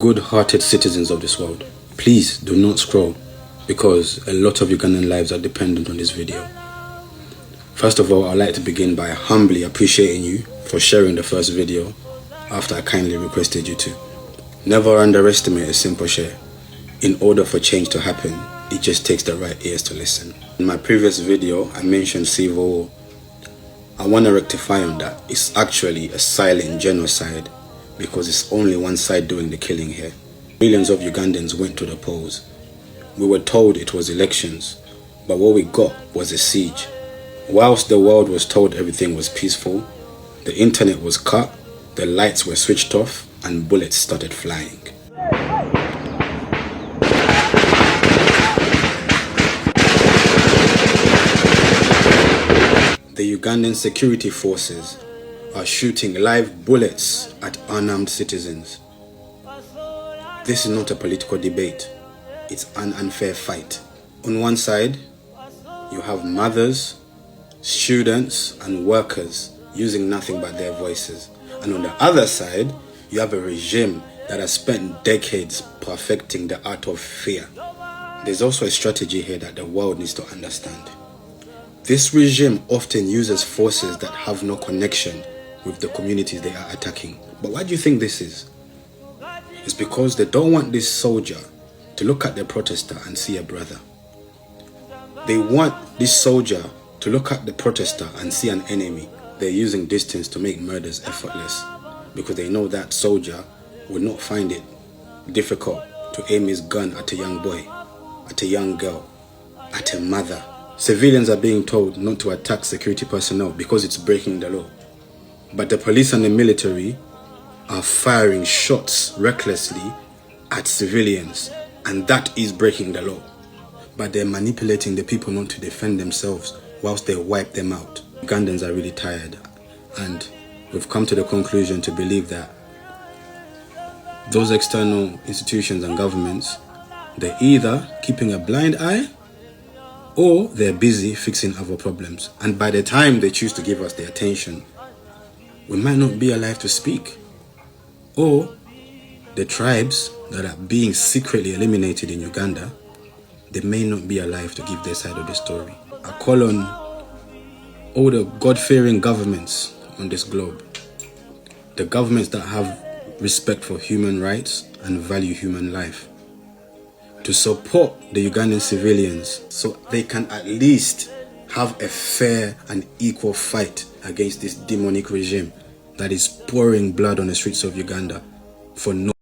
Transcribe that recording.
Good-hearted citizens of this world, please do not scroll because a lot of Ugandan lives are dependent on this video. First of all, I'd like to begin by humbly appreciating you for sharing the first video after I kindly requested you to. Never underestimate a simple share. In order for change to happen, it just takes the right ears to listen. In my previous video, I mentioned civil war. I want to rectify on that. It's actually a silent genocide because it's only one side doing the killing here. Millions of Ugandans went to the polls. We were told it was elections, but what we got was a siege. Whilst the world was told everything was peaceful, the internet was cut, the lights were switched off, and bullets started flying. The Ugandan security forces are shooting live bullets at unarmed citizens. This is not a political debate, it's an unfair fight. On one side, you have mothers, students and workers using nothing but their voices. And on the other side, you have a regime that has spent decades perfecting the art of fear. There's also a strategy here that the world needs to understand. This regime often uses forces that have no connection with the communities they are attacking. But why do you think this is? It's because they don't want this soldier to look at the protester and see a brother. They want this soldier to look at the protester and see an enemy. They're using distance to make murders effortless because they know that soldier would not find it difficult to aim his gun at a young boy, at a young girl, at a mother. Civilians are being told not to attack security personnel because it's breaking the law. But the police and the military are firing shots recklessly at civilians, and that is breaking the law. But they're manipulating the people not to defend themselves whilst they wipe them out. Ugandans are really tired, and we've come to the conclusion to believe that those external institutions and governments, they're either keeping a blind eye or they're busy fixing other problems. And by the time they choose to give us their attention, we might not be alive to speak. Or the tribes that are being secretly eliminated in Uganda, they may not be alive to give their side of the story. I call on all the God-fearing governments on this globe, the governments that have respect for human rights and value human life, to support the Ugandan civilians so they can at least have a fair and equal fight against this demonic regime that is pouring blood on the streets of Uganda for no